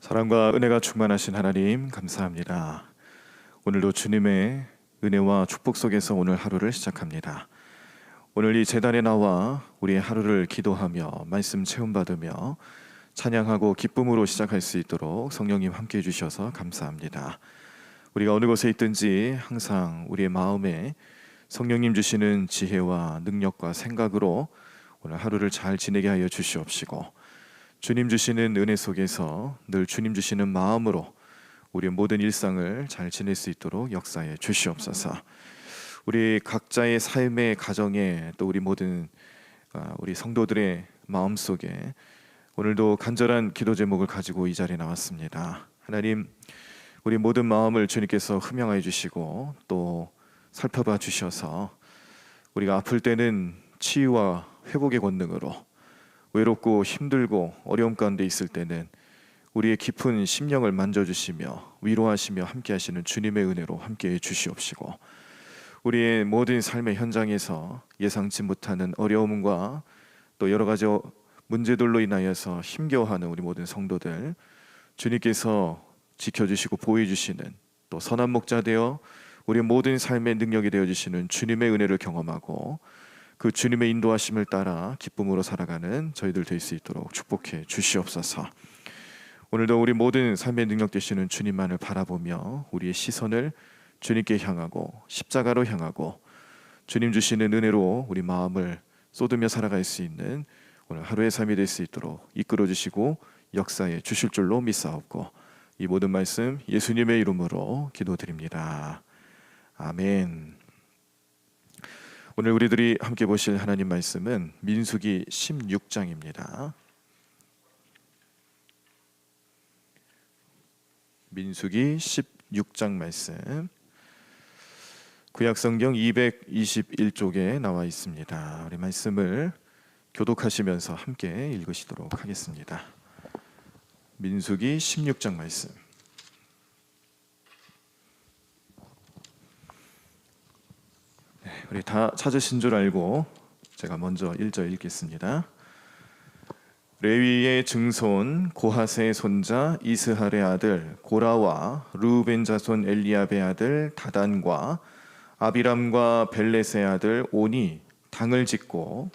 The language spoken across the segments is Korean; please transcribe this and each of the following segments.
사랑과 은혜가 충만하신 하나님 감사합니다. 오늘도 주님의 은혜와 축복 속에서 오늘 하루를 시작합니다. 오늘 이 제단에 나와 우리의 하루를 기도하며 말씀 체험받으며 찬양하고 기쁨으로 시작할 수 있도록 성령님 함께해 주셔서 감사합니다. 우리가 어느 곳에 있든지 항상 우리의 마음에 성령님 주시는 지혜와 능력과 생각으로 오늘 하루를 잘 지내게 하여 주시옵시고, 주님 주시는 은혜 속에서 늘 주님 주시는 마음으로 우리의 모든 일상을 잘 지낼 수 있도록 역사해 주시옵소서. 우리 각자의 삶의 가정에 또 우리 모든 우리 성도들의 마음속에 오늘도 간절한 기도 제목을 가지고 이 자리에 나왔습니다. 하나님, 우리 모든 마음을 주님께서 흠양하여 주시고 또 살펴봐 주셔서 우리가 아플 때는 치유와 회복의 권능으로, 외롭고 힘들고 어려움 가운데 있을 때는 우리의 깊은 심령을 만져주시며 위로하시며 함께하시는 주님의 은혜로 함께해 주시옵시고, 우리의 모든 삶의 현장에서 예상치 못하는 어려움과 또 여러 가지 문제들로 인하여서 힘겨워하는 우리 모든 성도들 주님께서 지켜주시고 보호해주시는, 또 선한 목자 되어 우리의 모든 삶의 능력이 되어주시는 주님의 은혜를 경험하고 그 주님의 인도하심을 따라 기쁨으로 살아가는 저희들 될 수 있도록 축복해 주시옵소서. 오늘도 우리 모든 삶의 능력 되시는 주님만을 바라보며 우리의 시선을 주님께 향하고 십자가로 향하고 주님 주시는 은혜로 우리 마음을 쏟으며 살아갈 수 있는 오늘 하루의 삶이 될 수 있도록 이끌어 주시고 역사해 주실 줄로 믿사옵고, 이 모든 말씀 예수님의 이름으로 기도드립니다. 아멘. 오늘 우리들이 함께 보실 하나님 말씀은 민수기 16장입니다. 민수기 16장 말씀, 구약성경 221쪽에 나와 있습니다. 우리 말씀을 교독하시면서 함께 읽으시도록 하겠습니다. 민수기 16장 말씀. 우리 다 찾으신 줄 알고 제가 먼저 1절 읽겠습니다. 레위의 증손 고핫의 손자 이스할의 아들 고라와 르우벤 자손 엘리압의 아들 다단과 아비람과 벨렛의 아들 온이 당을 짓고,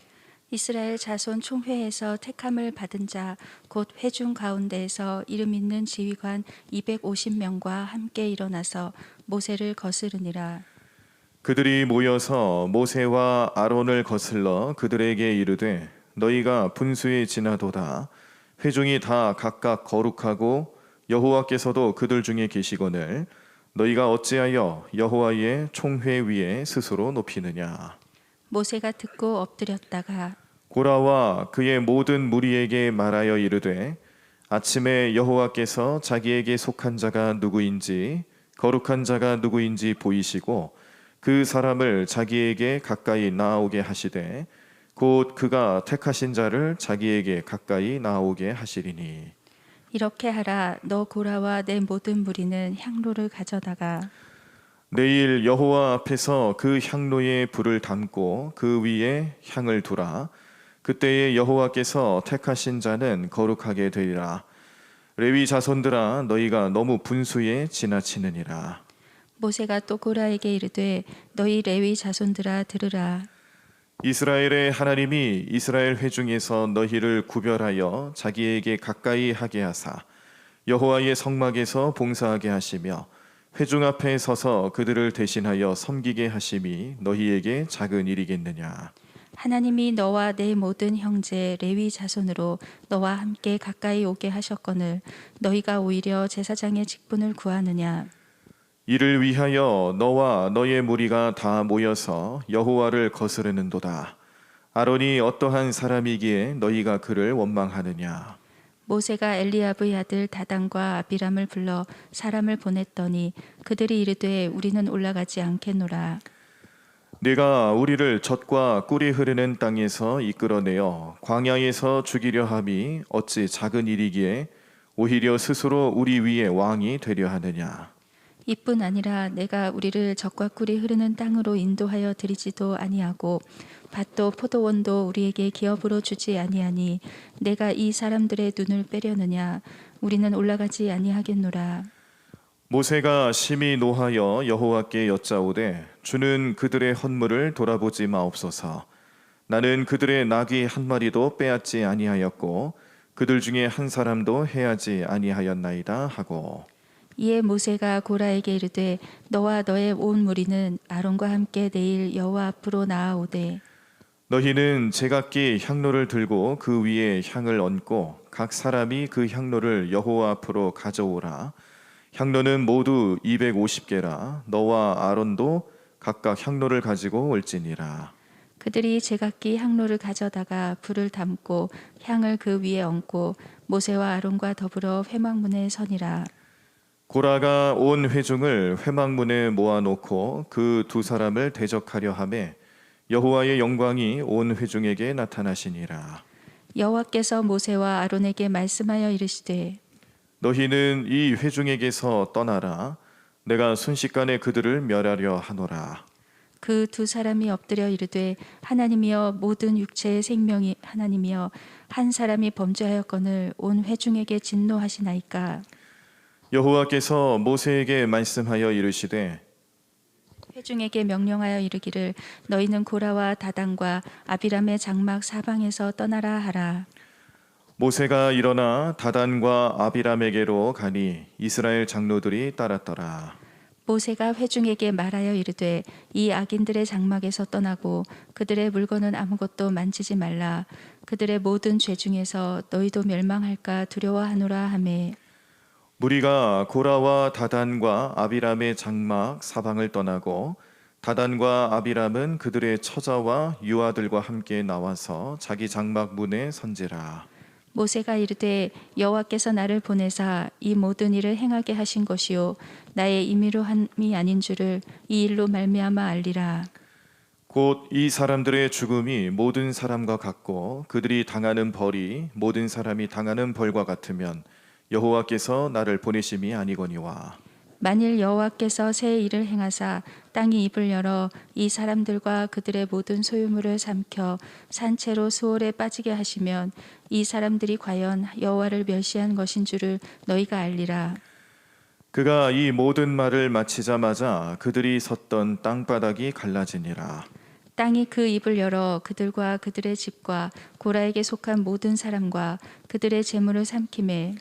이스라엘 자손 총회에서 택함을 받은 자 곧 회중 가운데에서 이름 있는 지휘관 250명과 함께 일어나서 모세를 거스르니라. 그들이 모여서 모세와 아론을 거슬러 그들에게 이르되, 너희가 분수에 지나도다. 회중이 다 각각 거룩하고 여호와께서도 그들 중에 계시거늘 너희가 어찌하여 여호와의 총회 위에 스스로 높이느냐. 모세가 듣고 엎드렸다가 고라와 그의 모든 무리에게 말하여 이르되, 아침에 여호와께서 자기에게 속한 자가 누구인지 거룩한 자가 누구인지 보이시고 그 사람을 자기에게 가까이 나아오게 하시되 곧 그가 택하신 자를 자기에게 가까이 나아오게 하시리니. 이렇게 하라. 너 고라와 내 모든 무리는 향로를 가져다가 내일 여호와 앞에서 그 향로에 불을 담고 그 위에 향을 두라. 그때에 여호와께서 택하신 자는 거룩하게 되리라. 레위 자손들아, 너희가 너무 분수에 지나치느니라. 모세가 또 고라에게 이르되 너희 레위 자손들아 들으라. 이스라엘의 하나님이 이스라엘 회중에서 너희를 구별하여 자기에게 가까이 하게 하사 여호와의 성막에서 봉사하게 하시며 회중 앞에 서서 그들을 대신하여 섬기게 하심이 너희에게 작은 일이겠느냐. 하나님이 너와 내 모든 형제 레위 자손으로 너와 함께 가까이 오게 하셨거늘 너희가 오히려 제사장의 직분을 구하느냐. 이를 위하여 너와 너의 무리가 다 모여서 여호와를 거스르는도다. 아론이 어떠한 사람이기에 너희가 그를 원망하느냐. 모세가 엘리압의 아들 다단과 아비람을 불러 사람을 보냈더니 그들이 이르되 우리는 올라가지 않겠노라. 네가 우리를 젖과 꿀이 흐르는 땅에서 이끌어내어 광야에서 죽이려 함이 어찌 작은 일이기에 오히려 스스로 우리 위에 왕이 되려 하느냐. 이뿐 아니라 내가 우리를 젖과 꿀이 흐르는 땅으로 인도하여 드리지도 아니하고 밭도 포도원도 우리에게 기업으로 주지 아니하니 내가 이 사람들의 눈을 빼려느냐. 우리는 올라가지 아니하겠노라. 모세가 심히 노하여 여호와께 여짜오되 주는 그들의 헌물을 돌아보지 마옵소서. 나는 그들의 나귀 한 마리도 빼앗지 아니하였고 그들 중에 한 사람도 해하지 아니하였나이다 하고. 이에 모세가 고라에게 이르되 너와 너의 온 무리는 아론과 함께 내일 여호와 앞으로 나아오되 너희는 제각기 향로를 들고 그 위에 향을 얹고 각 사람이 그 향로를 여호와 앞으로 가져오라. 향로는 모두 250개라. 너와 아론도 각각 향로를 가지고 올지니라. 그들이 제각기 향로를 가져다가 불을 담고 향을 그 위에 얹고 모세와 아론과 더불어 회막문에 서니라. 고라가 온 회중을 회막문에 모아놓고 그 두 사람을 대적하려 하매 여호와의 영광이 온 회중에게 나타나시니라. 여호와께서 모세와 아론에게 말씀하여 이르시되 너희는 이 회중에게서 떠나라. 내가 순식간에 그들을 멸하려 하노라. 그 두 사람이 엎드려 이르되 하나님이여 모든 육체의 생명이 하나님이여 한 사람이 범죄하였거늘 온 회중에게 진노하시나이까. 여호와께서 모세에게 말씀하여 이르시되 회중에게 명령하여 이르기를 너희는 고라와 다단과 아비람의 장막 사방에서 떠나라 하라. 모세가 일어나 다단과 아비람에게로 가니 이스라엘 장로들이 따랐더라. 모세가 회중에게 말하여 이르되 이 악인들의 장막에서 떠나고 그들의 물건은 아무것도 만지지 말라. 그들의 모든 죄 중에서 너희도 멸망할까 두려워하노라 하매 무리가 고라와 다단과 아비람의 장막 사방을 떠나고 다단과 아비람은 그들의 처자와 유아들과 함께 나와서 자기 장막 문에 선지라. 모세가 이르되 여호와께서 나를 보내사 이 모든 일을 행하게 하신 것이요 나의 임의로 함이 아닌 줄을 이 일로 말미암아 알리라. 곧 이 사람들의 죽음이 모든 사람과 같고 그들이 당하는 벌이 모든 사람이 당하는 벌과 같으면 여호와께서 나를 보내심이 아니거니와. 만일 여호와께서 새 일을 행하사 땅이 입을 열어 이 사람들과 그들의 모든 소유물을 삼켜 산채로 수월에 빠지게 하시면 이 사람들이 과연 여호와를 멸시한 것인 줄을 너희가 알리라. 그가 이 모든 말을 마치자마자 그들이 섰던 땅바닥이 갈라지니라. 땅이 그 입을 열어 그들과 그들의 집과 고라에게 속한 모든 사람과 그들의 재물을 삼키매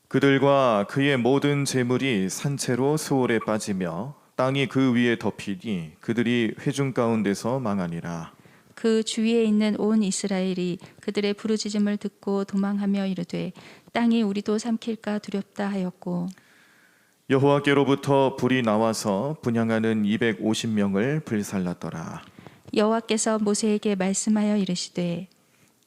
그들과 그의 모든 재물이 산채로 수월에 빠지며 땅이 그 위에 덮이니 그들이 회중 가운데서 망하니라. 그 주위에 있는 온 이스라엘이 그들의 부르짖음을 듣고 도망하며 이르되 땅이 우리도 삼킬까 두렵다 하였고 여호와께로부터 불이 나와서 분향하는 250명을 불살랐더라. 여호와께서 모세에게 말씀하여 이르시되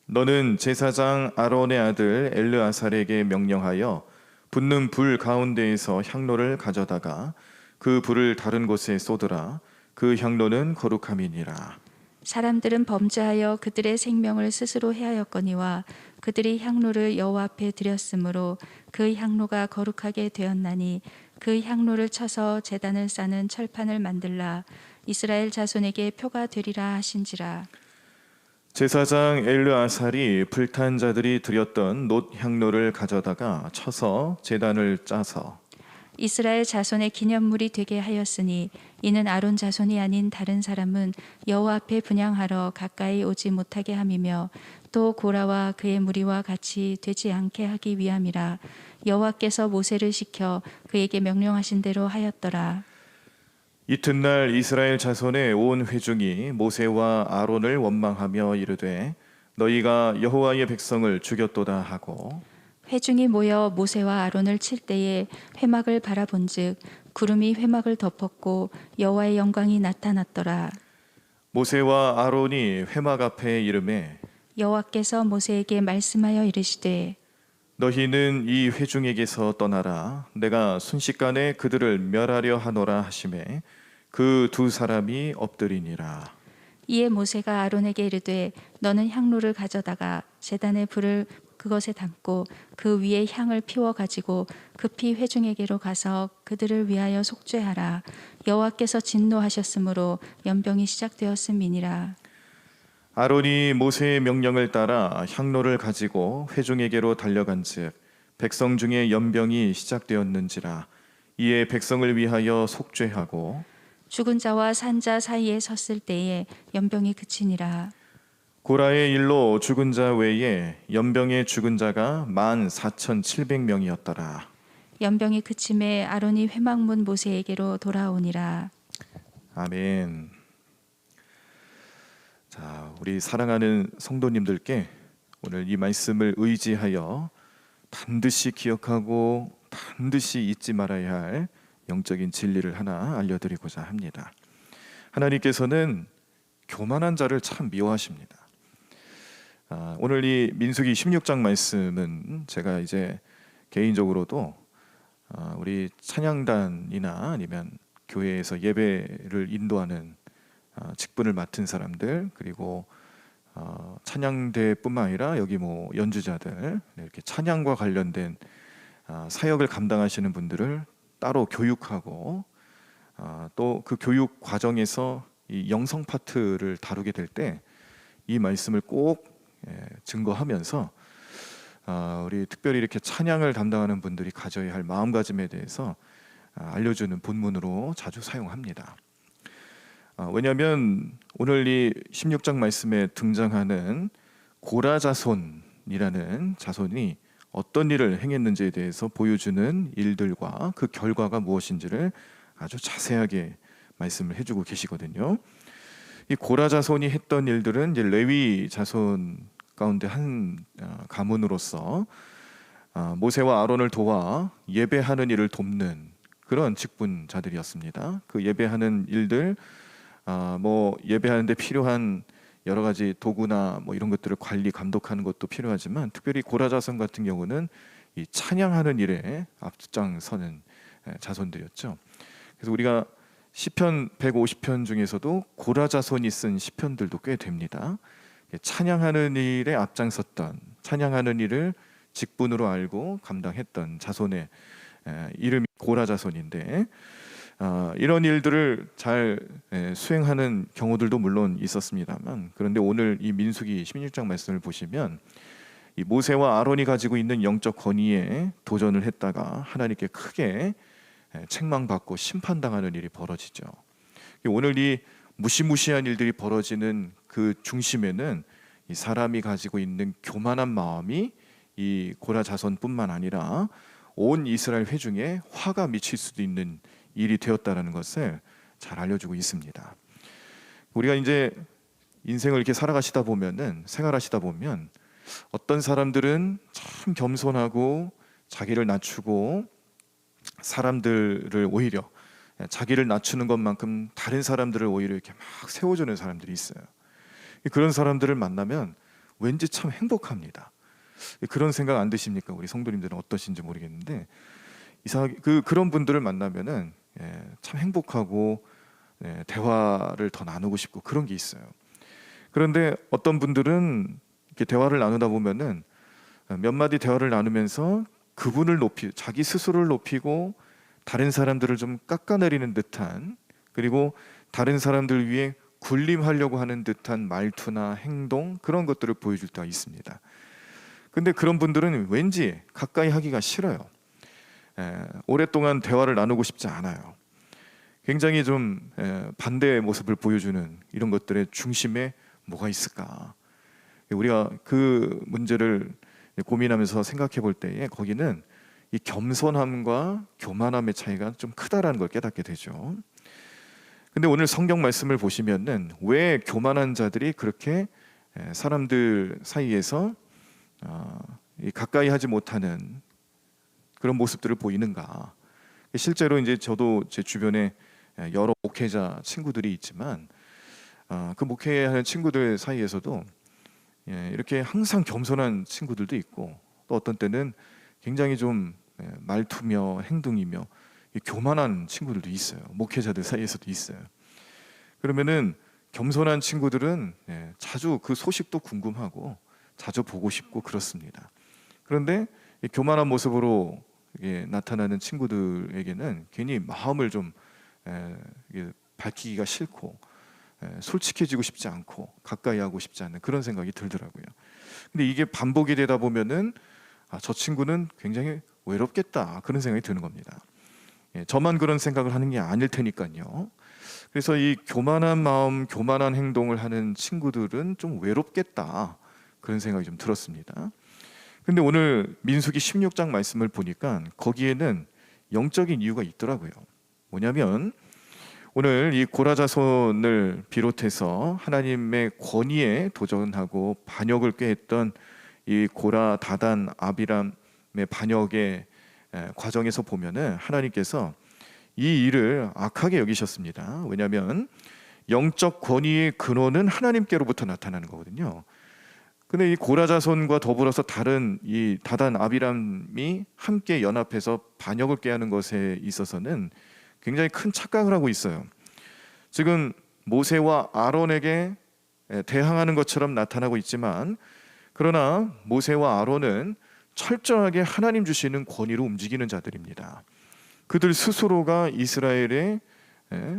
너는 제사장 아론의 아들 엘르아살에게 명령하여 붙는 불 가운데에서 향로를 가져다가 그 불을 다른 곳에 쏟으라. 그 향로는 거룩함이니라. 사람들은 범죄하여 그들의 생명을 스스로 해하였거니와 그들이 향로를 여호와 앞에 드렸으므로 그 향로가 거룩하게 되었나니 그 향로를 쳐서 제단을 싸는 철판을 만들라. 이스라엘 자손에게 표가 되리라 하신지라. 제사장 엘르아살이 불탄 자들이 드렸던 놋 향로를 가져다가 쳐서 제단을 짜서 이스라엘 자손의 기념물이 되게 하였으니 이는 아론 자손이 아닌 다른 사람은 여호와 앞에 분향하러 가까이 오지 못하게 함이며 또 고라와 그의 무리와 같이 되지 않게 하기 위함이라. 여호와께서 모세를 시켜 그에게 명령하신 대로 하였더라. 이튿날 이스라엘 자손의 온 회중이 모세와 아론을 원망하며 이르되 너희가 여호와의 백성을 죽였도다 하고 회중이 모여 모세와 아론을 칠 때에 회막을 바라본즉 구름이 회막을 덮었고 여호와의 영광이 나타났더라. 모세와 아론이 회막 앞에 이르매 여호와께서 모세에게 말씀하여 이르시되 너희는 이 회중에게서 떠나라. 내가 순식간에 그들을 멸하려 하노라 하시매 그 두 사람이 엎드리니라. 이에 모세가 아론에게 이르되 너는 향로를 가져다가 제단에 불을 그것에 담고 그 위에 향을 피워 가지고 급히 회중에게로 가서 그들을 위하여 속죄하라. 여호와께서 진노하셨으므로 연병이 시작되었음이니라. 아론이 모세의 명령을 따라 향로를 가지고 회중에게로 달려간즉 백성 중에 연병이 시작되었는지라. 이에 백성을 위하여 속죄하고 죽은 자와 산 자 사이에 섰을 때에 연병이 그치니라. 고라의 일로 죽은 자 외에 연병의 죽은 자가 14,700명이었더라. 연병이 그침에 아론이 회막문 모세에게로 돌아오니라. 아멘. 자, 우리 사랑하는 성도님들께 오늘 이 말씀을 의지하여 반드시 기억하고 반드시 잊지 말아야 할 영적인 진리를 하나 알려드리고자 합니다. 하나님께서는 교만한 자를 참 미워하십니다. 오늘 이 민수기 16장 말씀은 제가 이제 개인적으로도 우리 찬양단이나 아니면 교회에서 예배를 인도하는 직분을 맡은 사람들, 그리고 찬양대뿐만 아니라 여기 뭐 연주자들, 이렇게 찬양과 관련된 사역을 감당하시는 분들을 따로 교육하고 또 그 교육 과정에서 이 영성 파트를 다루게 될 때 이 말씀을 꼭 증거하면서 우리 특별히 이렇게 찬양을 담당하는 분들이 가져야 할 마음가짐에 대해서 알려주는 본문으로 자주 사용합니다. 왜냐하면 오늘 이 16장 말씀에 등장하는 고라 자손이라는 자손이 어떤 일을 행했는지에 대해서 보여주는 일들과 그 결과가 무엇인지를 아주 자세하게 말씀을 해주고 계시거든요. 이 고라 자손이 했던 일들은 이제 레위 자손 가운데 한 가문으로서 모세와 아론을 도와 예배하는 일을 돕는 그런 직분자들이었습니다. 그 예배하는 일들, 뭐 예배하는데 필요한 여러 가지 도구나 뭐 이런 것들을 관리 감독하는 것도 필요하지만 특별히 고라 자손 같은 경우는 이 찬양하는 일에 앞장서는 자손들이었죠. 그래서 우리가 시편 150편 중에서도 고라 자손이 쓴 시편들도 꽤 됩니다. 찬양하는 일에 앞장섰던, 찬양하는 일을 직분으로 알고 감당했던 자손의 이름이 고라 자손인데 이런 일들을 잘 수행하는 경우들도 물론 있었습니다만, 그런데 오늘 이 민수기 16장 말씀을 보시면 이 모세와 아론이 가지고 있는 영적 권위에 도전을 했다가 하나님께 크게 책망받고 심판당하는 일이 벌어지죠. 오늘 이 무시무시한 일들이 벌어지는 그 중심에는 이 사람이 가지고 있는 교만한 마음이 이 고라 자손뿐만 아니라 온 이스라엘 회중에 화가 미칠 수도 있는 일이 되었다는 것을 잘 알려주고 있습니다. 우리가 이제 인생을 이렇게 살아가시다 보면은, 생활하시다 보면 어떤 사람들은 참 겸손하고 자기를 낮추고 사람들을 오히려 자기를 낮추는 것만큼 다른 사람들을 오히려 이렇게 막 세워주는 사람들이 있어요. 그런 사람들을 만나면 왠지 참 행복합니다. 그런 생각 안 드십니까? 우리 성도님들은 어떠신지 모르겠는데 이상하게 그런 분들을 만나면은 참 행복하고 대화를 더 나누고 싶고 그런 게 있어요. 그런데 어떤 분들은 이렇게 대화를 나누다 보면은 몇 마디 대화를 나누면서 그분을 자기 스스로를 높이고 다른 사람들을 좀 깎아내리는 듯한, 그리고 다른 사람들 위해 군림하려고 하는 듯한 말투나 행동, 그런 것들을 보여줄 때가 있습니다. 근데 그런 분들은 왠지 가까이 하기가 싫어요. 오랫동안 대화를 나누고 싶지 않아요. 굉장히 좀 반대의 모습을 보여주는 이런 것들의 중심에 뭐가 있을까? 우리가 그 문제를 고민하면서 생각해 볼 때에 거기는 이 겸손함과 교만함의 차이가 좀 크다라는 걸 깨닫게 되죠. 근데 오늘 성경 말씀을 보시면은 왜 교만한 자들이 그렇게 사람들 사이에서 가까이 하지 못하는 그런 모습들을 보이는가? 실제로 이제 저도 제 주변에 여러 목회자 친구들이 있지만 그 목회하는 친구들 사이에서도 이렇게 항상 겸손한 친구들도 있고, 또 어떤 때는 굉장히 좀 말투며 행동이며 교만한 친구들도 있어요. 목회자들 사이에서도 있어요. 그러면은 겸손한 친구들은 자주 그 소식도 궁금하고 자주 보고 싶고 그렇습니다. 그런데 교만한 모습으로 나타나는 친구들에게는 괜히 마음을 좀 밝히기가 싫고 솔직해지고 싶지 않고 가까이 하고 싶지 않은 그런 생각이 들더라고요. 근데 이게 반복이 되다 보면은 저 친구는 굉장히 외롭겠다, 그런 생각이 드는 겁니다. 저만 그런 생각을 하는 게 아닐 테니까요. 그래서 이 교만한 마음, 교만한 행동을 하는 친구들은 좀 외롭겠다, 그런 생각이 좀 들었습니다. 근데 오늘 민수기 16장 말씀을 보니까 거기에는 영적인 이유가 있더라고요. 뭐냐면 오늘 이 고라 자손을 비롯해서 하나님의 권위에 도전하고 반역을 꾀했던 이 고라, 다단, 아비람의 반역의 과정에서 보면은 하나님께서 이 일을 악하게 여기셨습니다. 왜냐하면 영적 권위의 근원은 하나님께로부터 나타나는 거거든요. 근데 이 고라 자손과 더불어서 다른 이 다단, 아비람이 함께 연합해서 반역을 꾀하는 것에 있어서는 굉장히 큰 착각을 하고 있어요. 지금 모세와 아론에게 대항하는 것처럼 나타나고 있지만, 그러나 모세와 아론은 철저하게 하나님 주시는 권위로 움직이는 자들입니다. 그들 스스로가 이스라엘의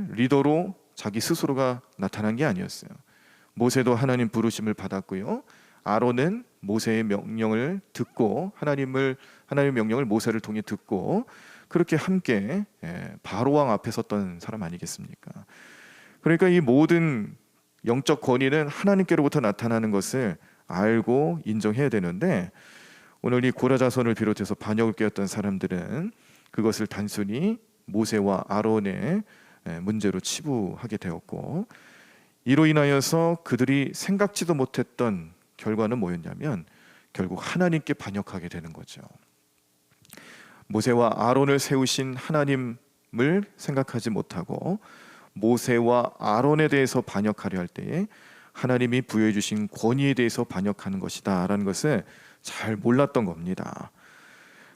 리더로 자기 스스로가 나타난 게 아니었어요. 모세도 하나님 부르심을 받았고요. 아론은 모세의 명령을 듣고 하나님의 명령을 모세를 통해 듣고 그렇게 함께 바로 왕 앞에 섰던 사람 아니겠습니까? 그러니까 이 모든 영적 권위는 하나님께로부터 나타나는 것을 알고 인정해야 되는데, 오늘 이 고라 자손을 비롯해서 반역을 꾀었던 사람들은 그것을 단순히 모세와 아론의 문제로 치부하게 되었고, 이로 인하여서 그들이 생각지도 못했던 결과는 뭐였냐면 결국 하나님께 반역하게 되는 거죠. 모세와 아론을 세우신 하나님을 생각하지 못하고 모세와 아론에 대해서 반역하려 할 때에 하나님이 부여해 주신 권위에 대해서 반역하는 것이다 라는 것을 잘 몰랐던 겁니다.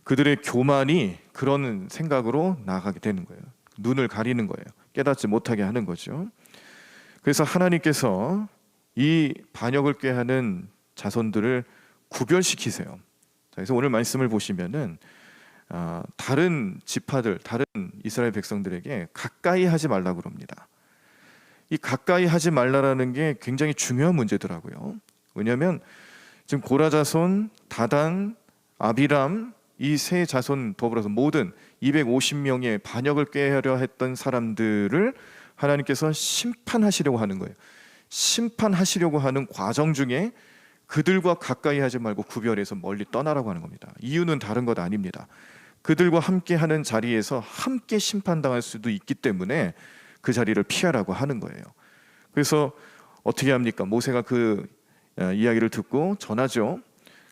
그들의 교만이 그런 생각으로 나아가게 되는 거예요. 눈을 가리는 거예요. 깨닫지 못하게 하는 거죠. 그래서 하나님께서 이 반역을 꾀하는 자손들을 구별시키세요. 그래서 오늘 말씀을 보시면은 다른 지파들, 다른 이스라엘 백성들에게 가까이 하지 말라고 그럽니다. 이 가까이 하지 말라라는 게 굉장히 중요한 문제더라고요. 왜냐하면 지금 고라 자손, 다단, 아비람 이 세 자손 더불어서 모든 250명의 반역을 꾀하려 했던 사람들을 하나님께서 심판하시려고 하는 거예요. 심판하시려고 하는 과정 중에 그들과 가까이 하지 말고 구별해서 멀리 떠나라고 하는 겁니다. 이유는 다른 것 아닙니다. 그들과 함께 하는 자리에서 함께 심판당할 수도 있기 때문에 그 자리를 피하라고 하는 거예요. 그래서 어떻게 합니까? 모세가 그 이야기를 듣고 전하죠.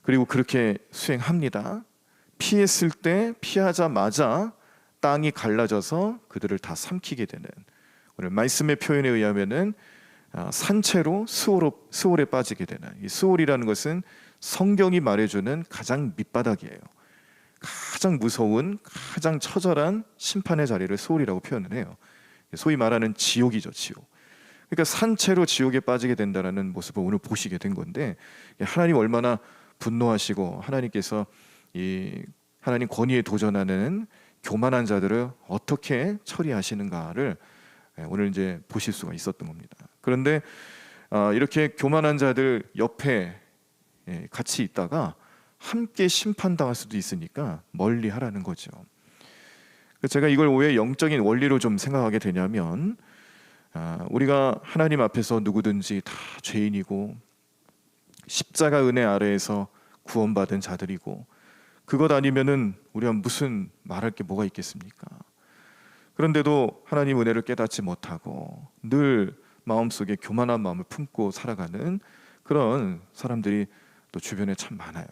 그리고 그렇게 수행합니다. 피했을 때 피하자마자 땅이 갈라져서 그들을 다 삼키게 되는, 오늘 말씀의 표현에 의하면은 산채로 스올에 빠지게 되는, 이 스올이라는 것은 성경이 말해주는 가장 밑바닥이에요. 가장 무서운, 가장 처절한 심판의 자리를 스올이라고 표현을 해요. 소위 말하는 지옥이죠, 지옥. 그러니까 산채로 지옥에 빠지게 된다는 모습을 오늘 보시게 된 건데, 하나님 얼마나 분노하시고 하나님께서 이 하나님 권위에 도전하는 교만한 자들을 어떻게 처리하시는가를 오늘 이제 보실 수가 있었던 겁니다. 그런데 이렇게 교만한 자들 옆에 같이 있다가 함께 심판당할 수도 있으니까 멀리 하라는 거죠. 제가 이걸 왜 영적인 원리로 좀 생각하게 되냐면, 우리가 하나님 앞에서 누구든지 다 죄인이고 십자가 은혜 아래에서 구원받은 자들이고, 그것 아니면은 우리가 무슨 말할 게 뭐가 있겠습니까? 그런데도 하나님 은혜를 깨닫지 못하고 늘 마음속에 교만한 마음을 품고 살아가는 그런 사람들이 또 주변에 참 많아요.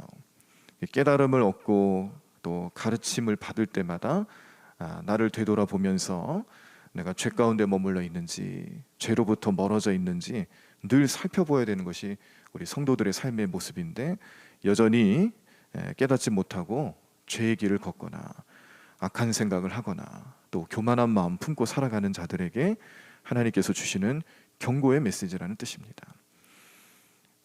깨달음을 얻고 또 가르침을 받을 때마다 나를 되돌아보면서 내가 죄 가운데 머물러 있는지, 죄로부터 멀어져 있는지 늘 살펴보아야 되는 것이 우리 성도들의 삶의 모습인데, 여전히 깨닫지 못하고 죄의 길을 걷거나 악한 생각을 하거나 또 교만한 마음 품고 살아가는 자들에게 하나님께서 주시는 경고의 메시지라는 뜻입니다.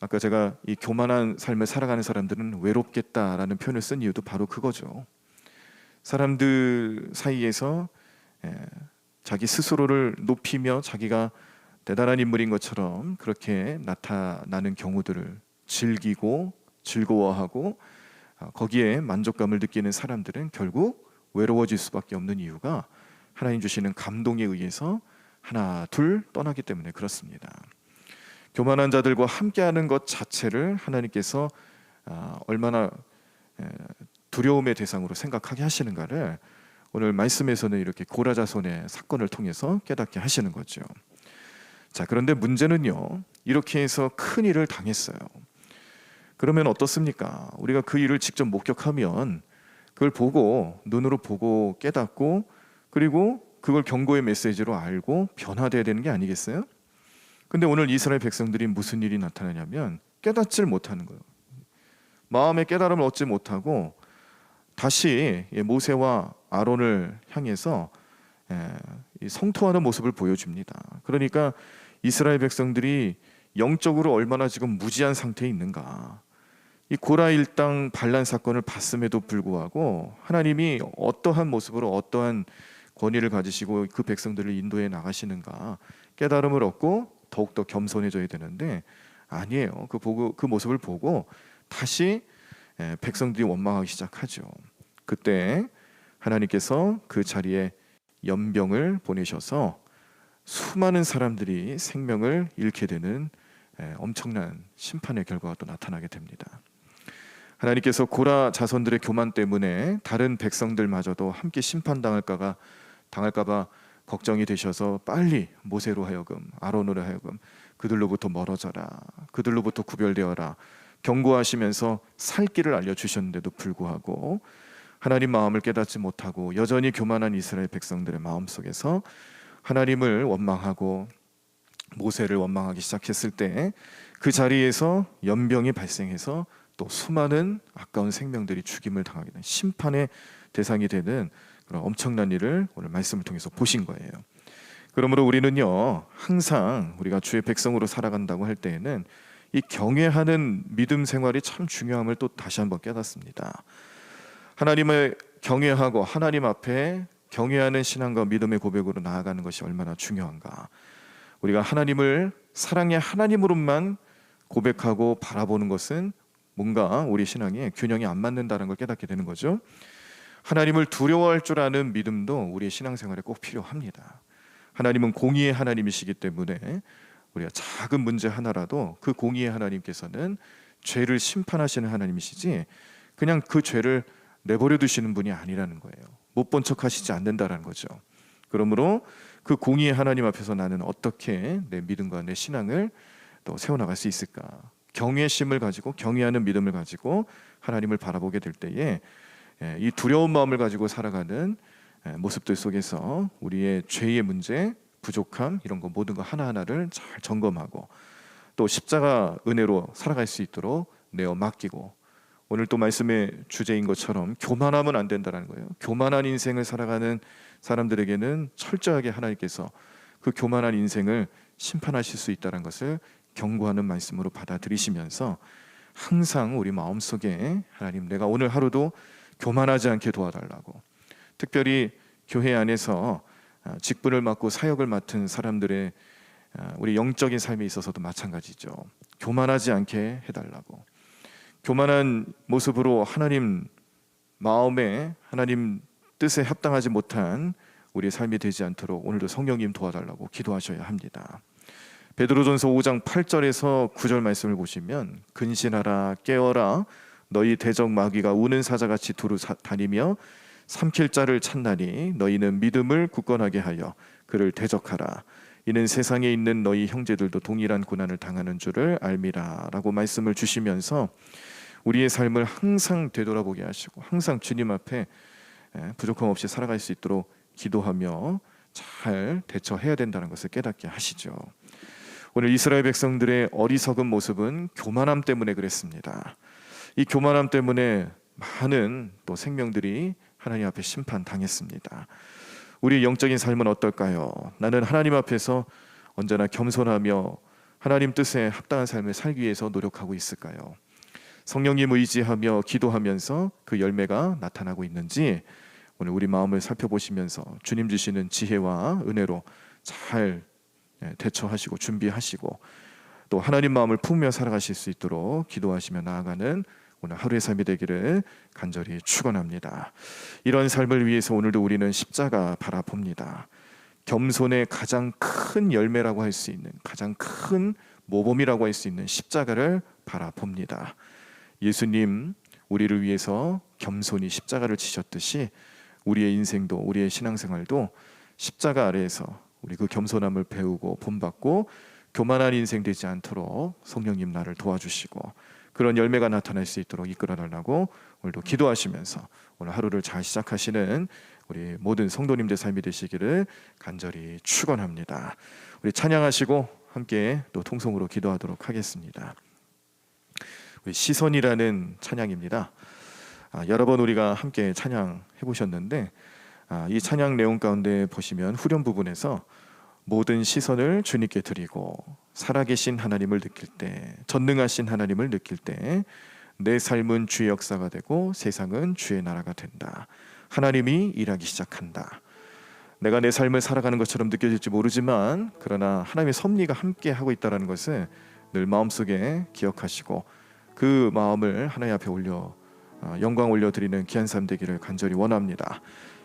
아까 제가 이 교만한 삶을 살아가는 사람들은 외롭겠다라는 표현을 쓴 이유도 바로 그거죠. 사람들 사이에서 자기 스스로를 높이며 자기가 대단한 인물인 것처럼 그렇게 나타나는 경우들을 즐기고 즐거워하고 거기에 만족감을 느끼는 사람들은 결국 외로워질 수밖에 없는 이유가 하나님 주시는 감동에 의해서 하나 둘 떠나기 때문에 그렇습니다. 교만한 자들과 함께하는 것 자체를 하나님께서 얼마나 두려움의 대상으로 생각하게 하시는가를 오늘 말씀에서는 이렇게 고라 자손의 사건을 통해서 깨닫게 하시는 거죠. 자, 그런데 문제는요, 이렇게 해서 큰 일을 당했어요. 그러면 어떻습니까? 우리가 그 일을 직접 목격하면 그걸 보고 눈으로 보고 깨닫고 그리고 그걸 경고의 메시지로 알고 변화돼야 되는 게 아니겠어요? 근데 오늘 이스라엘 백성들이 무슨 일이 나타나냐면 깨닫지를 못하는 거예요. 마음의 깨달음을 얻지 못하고 다시 모세와 아론을 향해서 성토하는 모습을 보여줍니다. 그러니까 이스라엘 백성들이 영적으로 얼마나 지금 무지한 상태에 있는가. 이 고라 일당 반란 사건을 봤음에도 불구하고 하나님이 어떠한 모습으로 어떠한 권위를 가지시고 그 백성들을 인도해 나가시는가 깨달음을 얻고 더욱더 겸손해져야 되는데 아니에요. 그 모습을 보고 다시 백성들이 원망하기 시작하죠. 그때 하나님께서 그 자리에 연병을 보내셔서 수많은 사람들이 생명을 잃게 되는 엄청난 심판의 결과가 또 나타나게 됩니다. 하나님께서 고라 자손들의 교만 때문에 다른 백성들마저도 함께 심판당할까 봐 걱정이 되셔서 빨리 모세로 하여금 아론으로 하여금 그들로부터 멀어져라, 그들로부터 구별되어라 경고하시면서 살 길을 알려주셨는데도 불구하고 하나님 마음을 깨닫지 못하고 여전히 교만한 이스라엘 백성들의 마음속에서 하나님을 원망하고 모세를 원망하기 시작했을 때 그 자리에서 연병이 발생해서 또 수많은 아까운 생명들이 죽임을 당하게 된 심판의 대상이 되는 그런 엄청난 일을 오늘 말씀을 통해서 보신 거예요. 그러므로 우리는요, 항상 우리가 주의 백성으로 살아간다고 할 때에는 이 경외하는 믿음 생활이 참 중요함을 또 다시 한번 깨닫습니다. 하나님을 경외하고 하나님 앞에 경외하는 신앙과 믿음의 고백으로 나아가는 것이 얼마나 중요한가. 우리가 하나님을 사랑의 하나님으로만 고백하고 바라보는 것은 뭔가 우리 신앙에 균형이 안 맞는다는 걸 깨닫게 되는 거죠. 하나님을 두려워할 줄 아는 믿음도 우리의 신앙생활에 꼭 필요합니다. 하나님은 공의의 하나님이시기 때문에 우리가 작은 문제 하나라도 그 공의의 하나님께서는 죄를 심판하시는 하나님이시지 그냥 그 죄를 내버려 두시는 분이 아니라는 거예요. 못 본 척 하시지 않는다라는 거죠. 그러므로 그 공의의 하나님 앞에서 나는 어떻게 내 믿음과 내 신앙을 또 세워나갈 수 있을까? 경외심을 가지고 경외하는 믿음을 가지고 하나님을 바라보게 될 때에 이 두려운 마음을 가지고 살아가는 모습들 속에서 우리의 죄의 문제, 부족함 이런 거 모든 거 하나하나를 잘 점검하고 또 십자가 은혜로 살아갈 수 있도록 내어 맡기고 오늘 또 말씀의 주제인 것처럼 교만하면 안 된다는 거예요. 교만한 인생을 살아가는 사람들에게는 철저하게 하나님께서 그 교만한 인생을 심판하실 수 있다는 것을 경고하는 말씀으로 받아들이시면서 항상 우리 마음속에 하나님 내가 오늘 하루도 교만하지 않게 도와달라고 특별히 교회 안에서 직분을 맡고 사역을 맡은 사람들의 우리 영적인 삶에 있어서도 마찬가지죠. 교만하지 않게 해달라고 교만한 모습으로 하나님 마음에 하나님 뜻에 합당하지 못한 우리의 삶이 되지 않도록 오늘도 성령님 도와달라고 기도하셔야 합니다. 베드로전서 5장 8절에서 9절 말씀을 보시면 근신하라 깨어라 너희 대적 마귀가 우는 사자같이 두루 다니며 삼킬 자를 찾나니 너희는 믿음을 굳건하게 하여 그를 대적하라 이는 세상에 있는 너희 형제들도 동일한 고난을 당하는 줄을 알미라 라고 말씀을 주시면서 우리의 삶을 항상 되돌아보게 하시고 항상 주님 앞에 부족함 없이 살아갈 수 있도록 기도하며 잘 대처해야 된다는 것을 깨닫게 하시죠. 오늘 이스라엘 백성들의 어리석은 모습은 교만함 때문에 그랬습니다. 이 교만함 때문에 많은 또 생명들이 하나님 앞에 심판당했습니다. 우리의 영적인 삶은 어떨까요? 나는 하나님 앞에서 언제나 겸손하며 하나님 뜻에 합당한 삶을 살기 위해서 노력하고 있을까요? 성령님 의지하며 기도하면서 그 열매가 나타나고 있는지 오늘 우리 마음을 살펴보시면서 주님 주시는 지혜와 은혜로 잘 대처하시고 준비하시고 또 하나님 마음을 품으며 살아가실 수 있도록 기도하시며 나아가는 오늘 하루의 삶이 되기를 간절히 축원합니다. 이런 삶을 위해서 오늘도 우리는 십자가 바라봅니다. 겸손의 가장 큰 열매라고 할 수 있는, 가장 큰 모범이라고 할 수 있는 십자가를 바라봅니다. 예수님 우리를 위해서 겸손히 십자가를 지셨듯이 우리의 인생도, 우리의 신앙생활도 십자가 아래에서 우리 그 겸손함을 배우고 본받고 교만한 인생 되지 않도록 성령님 나를 도와주시고 그런 열매가 나타날 수 있도록 이끌어달라고 오늘도 기도하시면서 오늘 하루를 잘 시작하시는 우리 모든 성도님들 삶이 되시기를 간절히 축원합니다. 우리 찬양하시고 함께 또 통성으로 기도하도록 하겠습니다. 우리 시선이라는 찬양입니다. 여러 번 우리가 함께 찬양해 보셨는데 이 찬양 내용 가운데 보시면 후렴 부분에서 모든 시선을 주님께 드리고 살아계신 하나님을 느낄 때, 전능하신 하나님을 느낄 때 내 삶은 주의 역사가 되고 세상은 주의 나라가 된다. 하나님이 일하기 시작한다. 내가 내 삶을 살아가는 것처럼 느껴질지 모르지만 그러나 하나님의 섭리가 함께 하고 있다는 것을 늘 마음속에 기억하시고 그 마음을 하나님 앞에 올려 영광 올려드리는 귀한 삶 되기를 간절히 원합니다.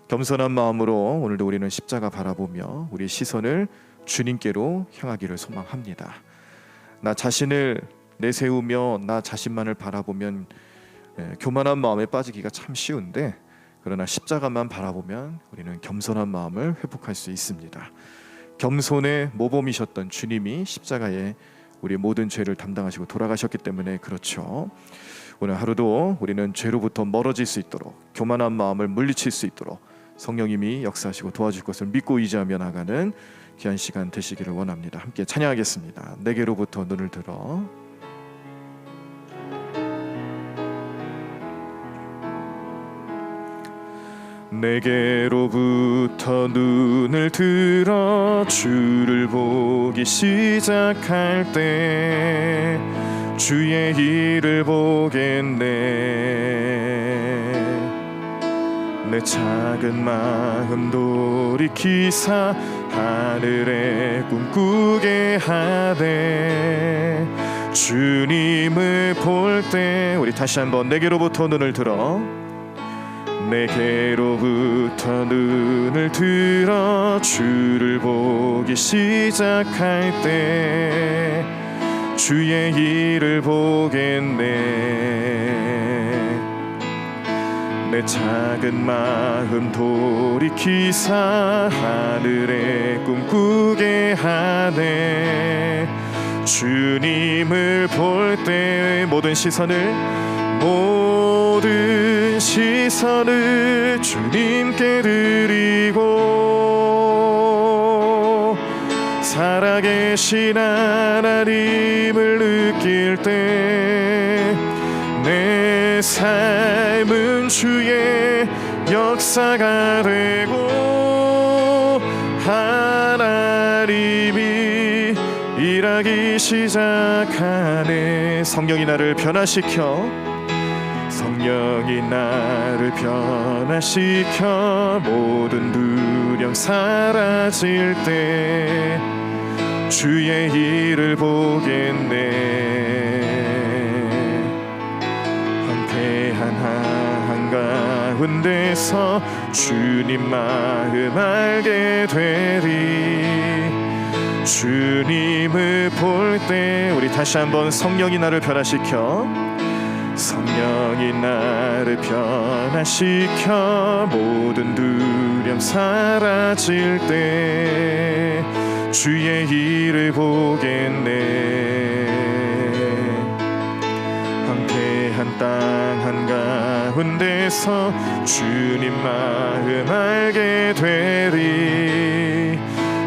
겸손한 마음으로 오늘도 우리는 십자가 바라보며 우리 시선을 주님께로 향하기를 소망합니다. 나 자신을 내세우며 나 자신만을 바라보면 교만한 마음에 빠지기가 참 쉬운데 그러나 십자가만 바라보면 우리는 겸손한 마음을 회복할 수 있습니다. 겸손의 모범이셨던 주님이 십자가에 우리 모든 죄를 담당하시고 돌아가셨기 때문에 그렇죠. 오늘 하루도 우리는 죄로부터 멀어질 수 있도록 교만한 마음을 물리칠 수 있도록 성령님이 역사하시고 도와줄 것을 믿고 의지하며 나가는 귀한 시간 되시기를 원합니다. 함께 찬양하겠습니다. 내게로부터 눈을 들어. 내게로부터 눈을 들어 주를 보기 시작할 때 주의 일을 보겠네. 내 작은 마음 돌이키사 하늘에 꿈꾸게 하되 주님을 볼 때 우리 다시 한번 내게로부터 눈을 들어 내게로부터 눈을 들어 주를 보기 시작할 때 주의 일을 보겠네. 내 작은 마음 돌이키사 하늘에 꿈꾸게 하네 주님을 볼 때 모든 시선을 주님께 드리고 살아계신 하나님을 느낄 때 내 삶은 주의 역사가 되고 하나님이 일하기 시작하네. 성령이 나를 변화시켜 모든 두려움 사라질 때 주의 일을 보겠네. 황폐한 한가운데서 주님 마음 알게 되리. 주님을 볼 때 우리 다시 한번 성령이 나를 변화시켜 모든 두려움 사라질 때 주의 일을 보겠네. 황폐한 땅 한가운데서 주님 마음 알게 되리.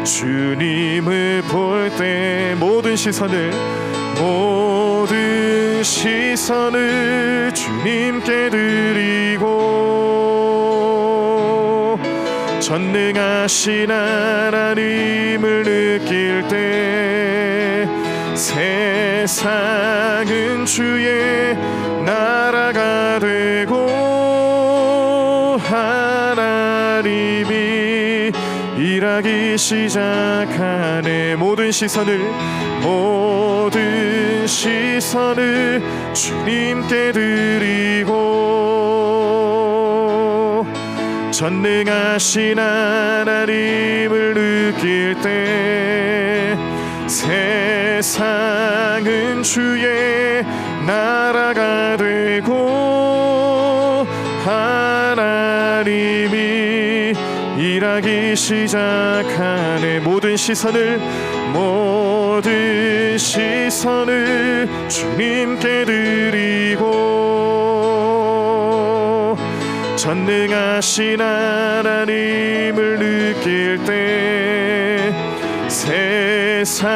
주님을 볼 때 모든 시선을 주님께 드리고 전능하신 하나님을 느낄 때 세상은 주의 나라가 되고 하나님이 일하기 시작하네. 모든 시선을 시선을 주님께 드리고 전능하신 하나님을 느낄 때 세상은 주의 나라가 되고 하나님이 일하기 시작하네. 모든 시선을 주님께 드리고 전능하신 하나님을 느낄 때 세상은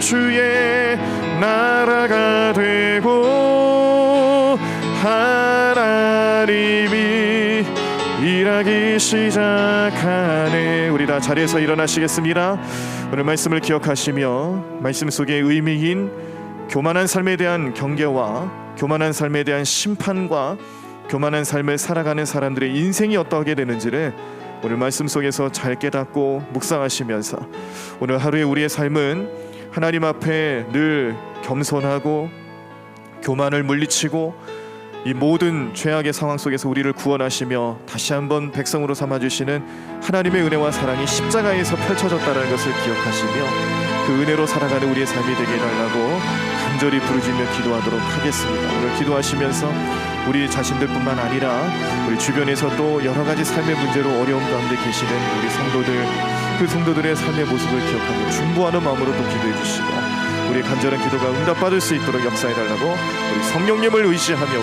주의 나라가 되고 하나님이 일하기 시작하네. 우리 다 자리에서 일어나시겠습니다. 오늘 말씀을 기억하시며 말씀 속의 의미인 교만한 삶에 대한 경계와 교만한 삶에 대한 심판과 교만한 삶을 살아가는 사람들의 인생이 어떠하게 되는지를 오늘 말씀 속에서 잘 깨닫고 묵상하시면서 오늘 하루의 우리의 삶은 하나님 앞에 늘 겸손하고 교만을 물리치고 이 모든 죄악의 상황 속에서 우리를 구원하시며 다시 한번 백성으로 삼아주시는 하나님의 은혜와 사랑이 십자가에서 펼쳐졌다는 것을 기억하시며 그 은혜로 살아가는 우리의 삶이 되게 해달라고 간절히 부르짖며 기도하도록 하겠습니다. 오늘 기도하시면서 우리 자신들뿐만 아니라 우리 주변에서 또 여러 가지 삶의 문제로 어려움 가운데 계시는 우리 성도들, 그 성도들의 삶의 모습을 기억하며 중보하는 마음으로 또 기도해 주시고 우리 간절한 기도가 응답받을 수 있도록 역사해달라고 우리 성령님을 의지하며